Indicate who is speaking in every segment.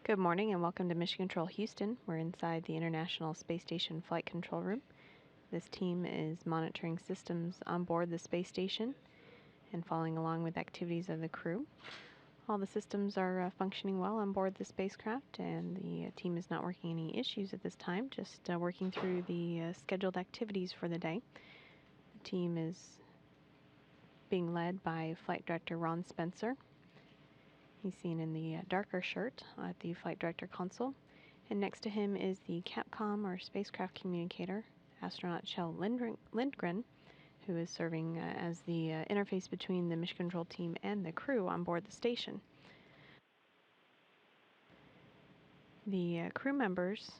Speaker 1: Good morning and welcome to Mission Control Houston. We're inside the International Space Station Flight Control Room. This team is monitoring systems on board the space station and following along with activities of the crew. All the systems are functioning well on board the spacecraft, and the team is not working any issues at this time, just working through the scheduled activities for the day. The team is being led by Flight Director Ron Spencer. He's seen in the darker shirt at the Flight Director console. And next to him is the Capcom, or spacecraft communicator, astronaut Kjell Lindgren, who is serving as the interface between the mission control team and the crew on board the station. The crew members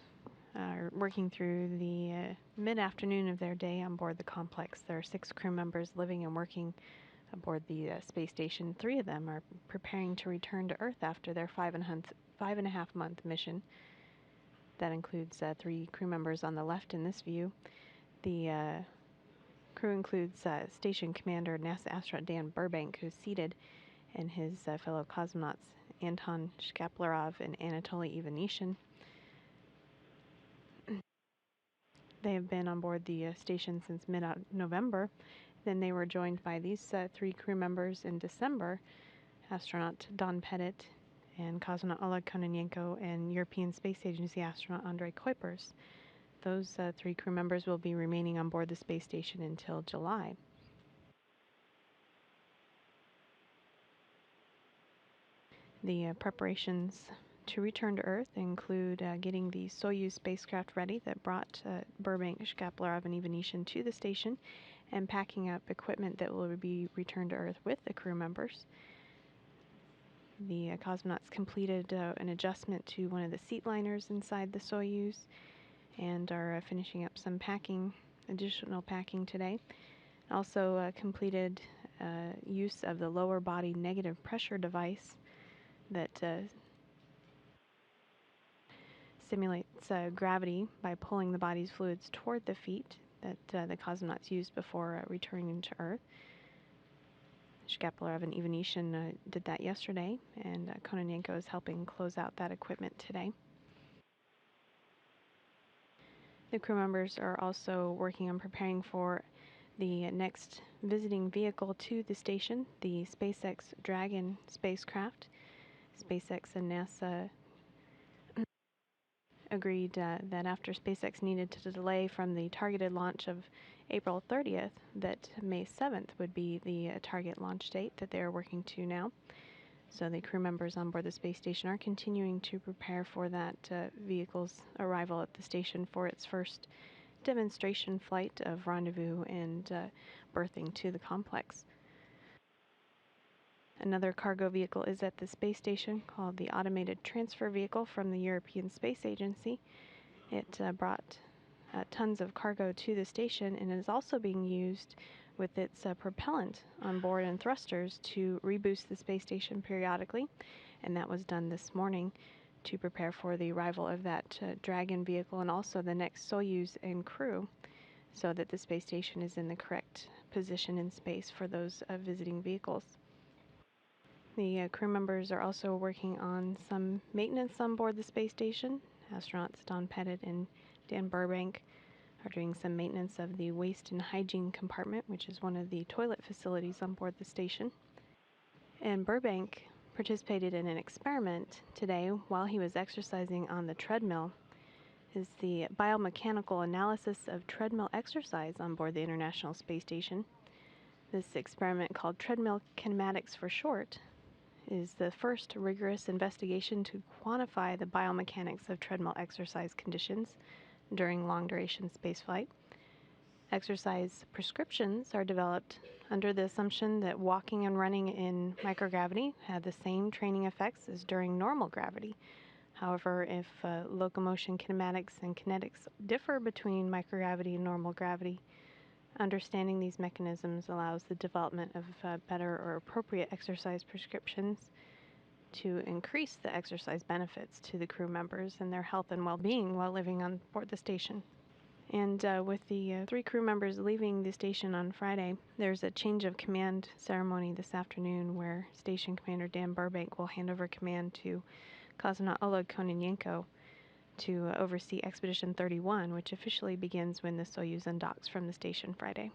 Speaker 1: are working through the mid-afternoon of their day on board the complex. There are 6 crew members living and working aboard the space station. 3 of them are preparing to return to Earth after their 5.5-month mission. That includes 3 crew members on the left in this view. The crew includes Station Commander NASA astronaut Dan Burbank, who's seated, and his fellow cosmonauts Anton Shkaplerov and Anatoly Ivanishin. They have been on board the station since mid-November. Then they were joined by these 3 crew members in December, astronaut Don Pettit and cosmonaut Oleg Kononenko and European Space Agency astronaut Andrei Kuipers. Those 3 crew members will be remaining on board the space station until July. The preparations to return to Earth include getting the Soyuz spacecraft ready that brought Burbank, Shkaplerov, and Ivanishin to the station, and packing up equipment that will be returned to Earth with the crew members. The cosmonauts completed an adjustment to one of the seat liners inside the Soyuz and are finishing up some additional packing today. Also completed use of the lower body negative pressure device that simulates gravity by pulling the body's fluids toward the feet that the cosmonauts used before returning to Earth. Shkaplerov and Ivanishin did that yesterday, and Kononenko is helping close out that equipment today. The crew members are also working on preparing for the next visiting vehicle to the station, the SpaceX Dragon spacecraft. SpaceX and NASA agreed that after SpaceX needed to delay from the targeted launch of April 30th, that May 7th would be the target launch date that they are working to now. So the crew members on board the space station are continuing to prepare for that vehicle's arrival at the station for its first demonstration flight of rendezvous and berthing to the complex. Another cargo vehicle is at the space station called the Automated Transfer Vehicle from the European Space Agency. It brought tons of cargo to the station and is also being used with its propellant on board and thrusters to reboost the space station periodically, and that was done this morning to prepare for the arrival of that Dragon vehicle and also the next Soyuz and crew, so that the space station is in the correct position in space for those visiting vehicles. The crew members are also working on some maintenance on board the space station. Astronauts Don Pettit and Dan Burbank are doing some maintenance of the waste and hygiene compartment, which is one of the toilet facilities on board the station. And Burbank participated in an experiment today while he was exercising on the treadmill. Is the biomechanical analysis of treadmill exercise on board the International Space Station. This experiment, called treadmill kinematics for short, is the first rigorous investigation to quantify the biomechanics of treadmill exercise conditions during long-duration spaceflight. Exercise prescriptions are developed under the assumption that walking and running in microgravity have the same training effects as during normal gravity. However, if locomotion kinematics and kinetics differ between microgravity and normal gravity, understanding these mechanisms allows the development of better or appropriate exercise prescriptions to increase the exercise benefits to the crew members and their health and well-being while living on board the station. And with the 3 crew members leaving the station on Friday, there's a change of command ceremony this afternoon where Station Commander Dan Burbank will hand over command to cosmonaut Oleg Kononenko to oversee Expedition 31, which officially begins when the Soyuz undocks from the station Friday.